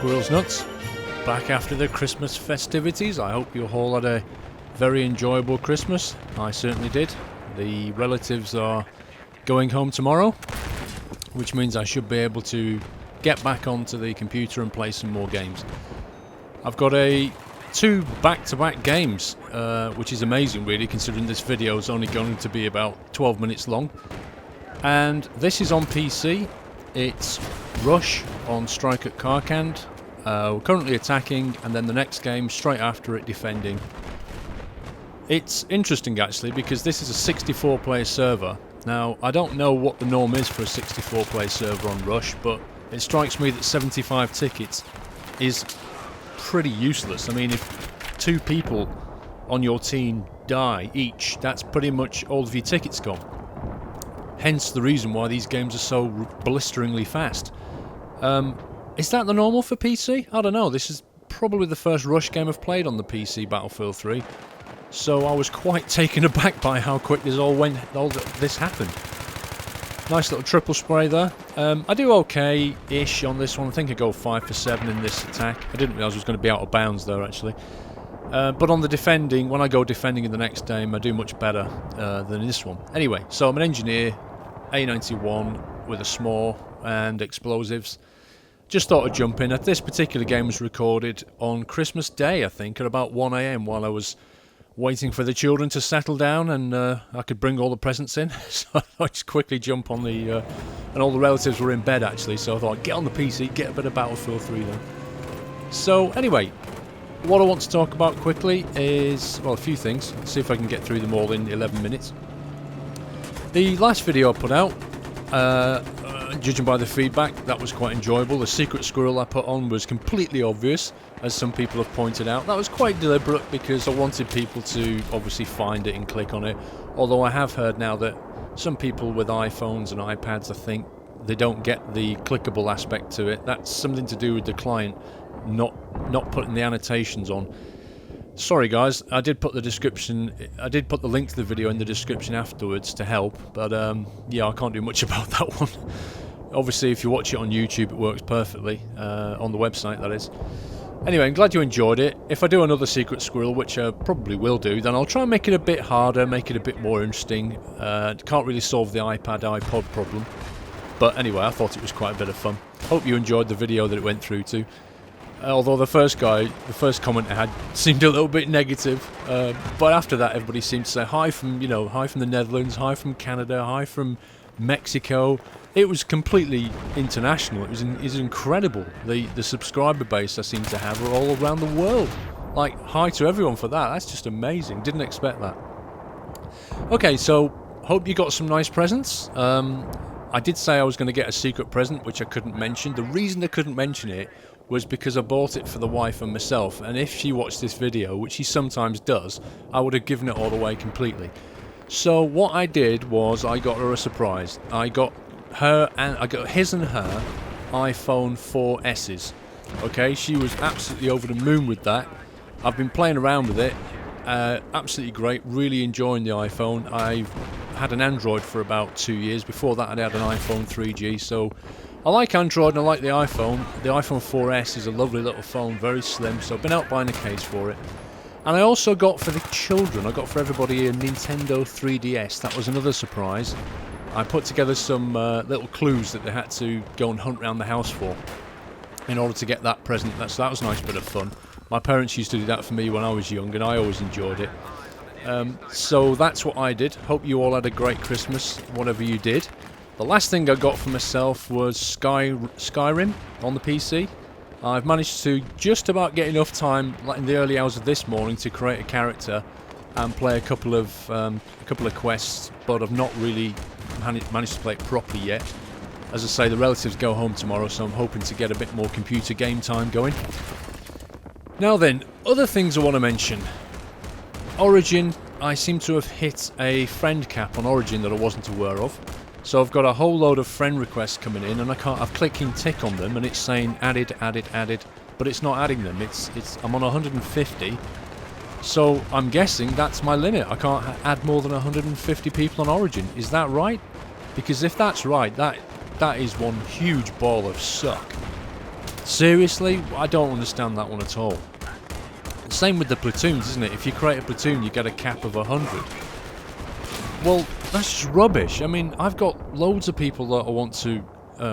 Squirrel's Nuts, back after the Christmas festivities. I hope you all had a very enjoyable Christmas. I certainly did. The relatives are going home tomorrow, which means I should be able to get back onto the computer and play some more games. I've got two back-to-back games, which is amazing really, considering this video is only going to be about 12 minutes long. And this is on PC. It's Rush on Strike at Karkand. We're currently attacking, and then the next game straight after it defending. It's interesting actually, because this is a 64-player server. Now, I don't know what the norm is for a 64-player server on Rush, but it strikes me that 75 tickets is pretty useless. I mean, if 2 people on your team die each, that's pretty much all of your tickets gone. Hence the reason why these games are so blisteringly fast. Is that the normal for PC? I don't know. This is probably the first Rush game I've played on the PC, Battlefield 3. So I was quite taken aback by how quick this happened. Nice little triple spray there. I do okay-ish on this one. I think I go 5 for 7 in this attack. I didn't realise I was going to be out of bounds there, actually. But on the defending, when I go defending in the next game, I do much better than in this one. Anyway, so I'm an engineer, A91 with a SMAW and explosives. Just thought I'd jump in. This particular game was recorded on Christmas Day, I think, at about 1 AM while I was waiting for the children to settle down and I could bring all the presents in. So I just quickly jump on the... and all the relatives were in bed, actually, so I thought, get on the PC, get a bit of Battlefield 3 then. So, anyway, what I want to talk about quickly is, well, a few things. See if I can get through them all in 11 minutes. The last video I put out, judging by the feedback, that was quite enjoyable. The Secret Squirrel I put on was completely obvious, as some people have pointed out. That was quite deliberate because I wanted people to obviously find it and click on it. Although I have heard now that some people with iPhones and iPads, I think, they don't get the clickable aspect to it. That's something to do with the client not putting the annotations on. Sorry guys, I did put the link to the video in the description afterwards to help, but yeah, I can't do much about that one. Obviously, if you watch it on YouTube, it works perfectly, on the website, that is. Anyway, I'm glad you enjoyed it. If I do another Secret Squirrel, which I probably will do, then I'll try and make it a bit harder, make it a bit more interesting. Can't really solve the iPod problem. But anyway, I thought it was quite a bit of fun. Hope you enjoyed the video that it went through to. Although the first comment I had seemed a little bit negative, but after that everybody seemed to say hi from the Netherlands, hi from Canada, hi from Mexico. It was completely international. It was incredible. The subscriber base I seem to have are all around the world. Like, hi to everyone for that. That's just amazing. Didn't expect that. Okay, so hope you got some nice presents. I did say I was going to get a secret present, which I couldn't mention. The reason I couldn't mention it was because I bought it for the wife and myself, and if she watched this video, which she sometimes does, I would have given it all away completely. So what I did was I got her a surprise. I got his and her iPhone 4S's. Okay, she was absolutely over the moon with that. I've been playing around with it. Absolutely great, really enjoying the iPhone. I've had an Android for about 2 years. Before that I'd had an iPhone 3G, so I like Android and I like the iPhone. The iPhone 4S is a lovely little phone, very slim, so I've been out buying a case for it. And I also got for the children, I got for everybody a Nintendo 3DS. That was another surprise. I put together some little clues that they had to go and hunt around the house for in order to get that present. So that was a nice bit of fun. My parents used to do that for me when I was young, and I always enjoyed it. So that's what I did. Hope you all had a great Christmas, whatever you did. The last thing I got for myself was Skyrim on the PC. I've managed to just about get enough time, like in the early hours of this morning, to create a character and play a couple of quests, but I've not really managed to play it properly yet. As I say, the relatives go home tomorrow, so I'm hoping to get a bit more computer game time going. Now then, other things I want to mention. Origin, I seem to have hit a friend cap on Origin that I wasn't aware of. So I've got a whole load of friend requests coming in, and I've clicking tick on them, and it's saying added, but it's not adding them. I'm on 150. So I'm guessing that's my limit. I can't add more than 150 people on Origin. Is that right? Because if that's right, that is one huge ball of suck. Seriously? I don't understand that one at all. Same with the platoons, isn't it? If you create a platoon, you get a cap of 100. Well, that's just rubbish. I mean, I've got loads of people that I want to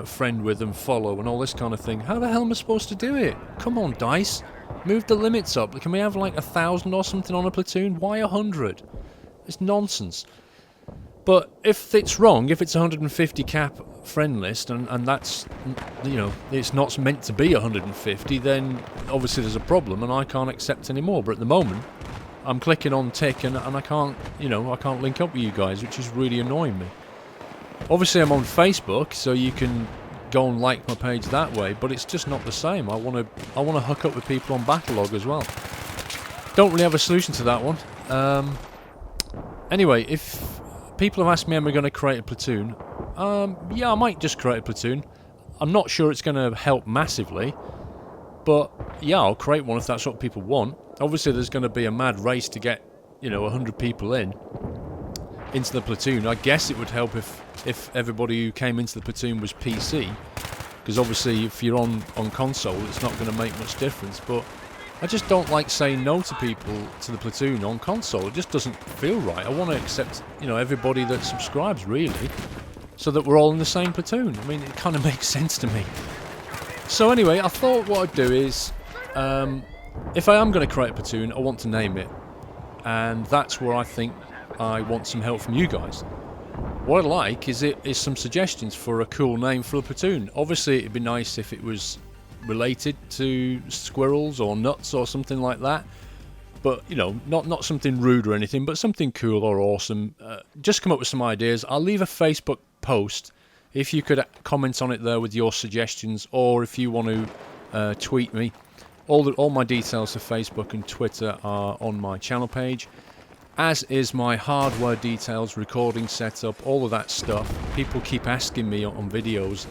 friend with and follow and all this kind of thing. How the hell am I supposed to do it? Come on, DICE. Move the limits up. Can we have like 1,000 or something on a platoon? Why 100? It's nonsense. But if it's wrong, if it's 150 cap friend list and that's, you know, it's not meant to be 150, then obviously there's a problem and I can't accept any more. But at the moment, I'm clicking on tick and I can't, you know, I can't link up with you guys, which is really annoying me. Obviously I'm on Facebook, so you can go and like my page that way, but it's just not the same. I want to hook up with people on Battlelog as well. Don't really have a solution to that one. Anyway, if people have asked me, am I going to create a platoon? Yeah, I might just create a platoon. I'm not sure it's going to help massively, but yeah, I'll create one if that's what people want. Obviously, there's going to be a mad race to get, you know, 100 people into the platoon. I guess it would help if everybody who came into the platoon was PC, because obviously if you're on console, it's not going to make much difference. But I just don't like saying no to people to the platoon on console. It just doesn't feel right. I want to accept, you know, everybody that subscribes, really, so that we're all in the same platoon. I mean, it kind of makes sense to me. So anyway, I thought what I'd do is, if I am going to create a platoon, I want to name it, and that's where I think I want some help from you guys. What I'd like is some suggestions for a cool name for a platoon. Obviously, it'd be nice if it was related to squirrels or nuts or something like that, but you know, not something rude or anything, but something cool or awesome. Just come up with some ideas. I'll leave a Facebook post if you could comment on it there with your suggestions, or if you want to tweet me. All my details for Facebook and Twitter are on my channel page, as is my hardware details, recording setup, all of that stuff. People keep asking me on videos,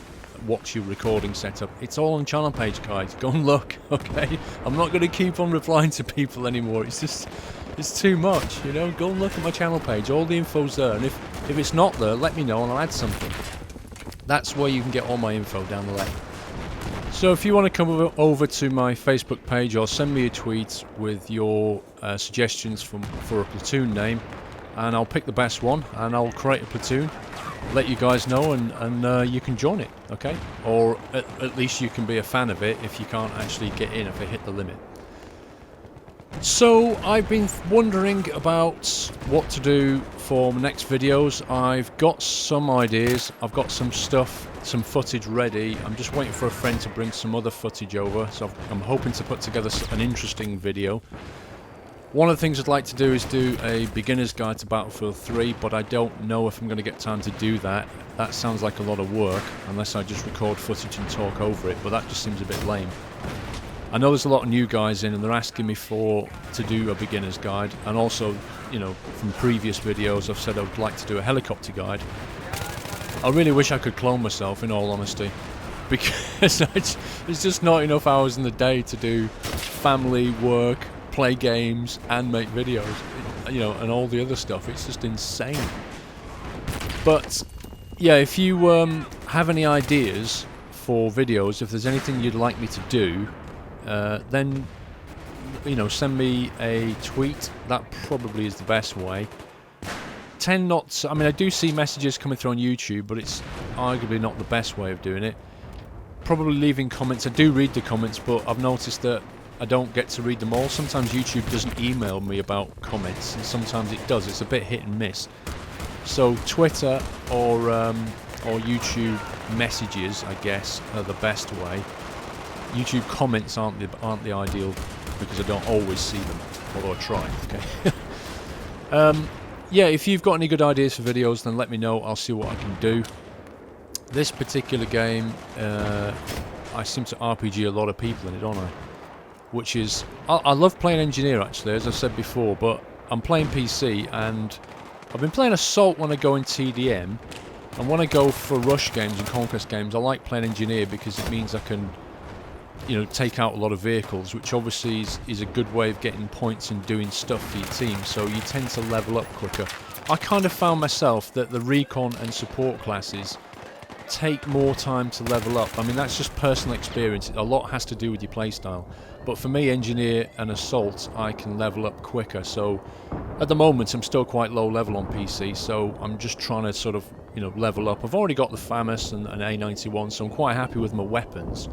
what's your recording setup? It's all on channel page, guys. Go and look, okay? I'm not going to keep on replying to people anymore. It's too much, you know? Go and look at my channel page. All the info's there, and if it's not there, let me know and I'll add something. That's where you can get all my info down the lane. So if you want to come over to my Facebook page, or send me a tweet with your suggestions for a platoon name, and I'll pick the best one and I'll create a platoon, let you guys know, and you can join it, okay? Or at least you can be a fan of it if you can't actually get in, if they hit the limit. So I've been wondering about what to do for my next videos. I've got some ideas, I've got some stuff, some footage ready. I'm just waiting for a friend to bring some other footage over, so I'm hoping to put together an interesting video. One of the things I'd like to do is do a beginner's guide to Battlefield 3, but I don't know if I'm going to get time to do that. That sounds like a lot of work, unless I just record footage and talk over it, but that just seems a bit lame. I know there's a lot of new guys in, and they're asking me to do a beginner's guide, and also, you know, from previous videos I've said I would like to do a helicopter guide. I really wish I could clone myself, in all honesty, because there's just not enough hours in the day to do family, work, play games, and make videos, you know, and all the other stuff. It's just insane. But yeah, if you have any ideas for videos, if there's anything you'd like me to do, then, you know, send me a tweet. That probably is the best way. I mean, I do see messages coming through on YouTube, but it's arguably not the best way of doing it. Probably leaving comments. I do read the comments, but I've noticed that I don't get to read them all. Sometimes YouTube doesn't email me about comments, and sometimes it does. It's a bit hit and miss. So Twitter or YouTube messages, I guess, are the best way. YouTube comments aren't the ideal, because I don't always see them, although I try. Okay. Yeah, if you've got any good ideas for videos, then let me know. I'll see what I can do. This particular game, I seem to RPG a lot of people in it, don't I? Which is, I love playing Engineer, actually, as I said before, but I'm playing PC, and I've been playing Assault when I go in TDM, and when I go for rush games and conquest games, I like playing Engineer because it means I can, you know, take out a lot of vehicles, which obviously is a good way of getting points and doing stuff for your team, so you tend to level up quicker. I kind of found myself that the recon and support classes take more time to level up. I mean, that's just personal experience. A lot has to do with your playstyle. But for me, Engineer and Assault, I can level up quicker. So at the moment, I'm still quite low level on PC, so I'm just trying to sort of, you know, level up. I've already got the FAMAS and an A91, so I'm quite happy with my weapons.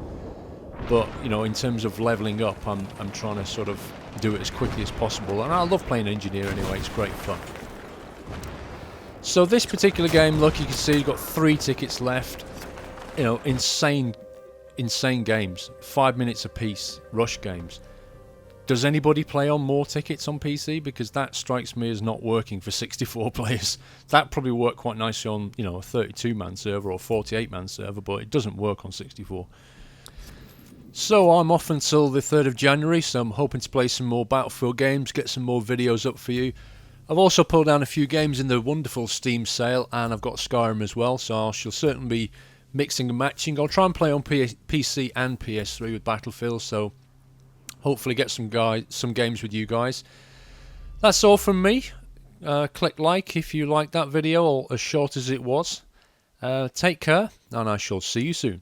But, you know, in terms of leveling up, I'm trying to sort of do it as quickly as possible. And I love playing Engineer anyway, it's great fun. So this particular game, look, you can see you've got 3 tickets left. You know, insane games. 5 minutes apiece, rush games. Does anybody play on more tickets on PC? Because that strikes me as not working for 64 players. That probably worked quite nicely on, you know, a 32-man server or 48-man server, but it doesn't work on 64. So I'm off until the 3rd of January, so I'm hoping to play some more Battlefield games, get some more videos up for you. I've also pulled down a few games in the wonderful Steam sale, and I've got Skyrim as well, so I shall certainly be mixing and matching. I'll try and play on PC and PS3 with Battlefield, so hopefully get some games with you guys. That's all from me. Click like if you liked that video, or as short as it was. Take care, and I shall see you soon.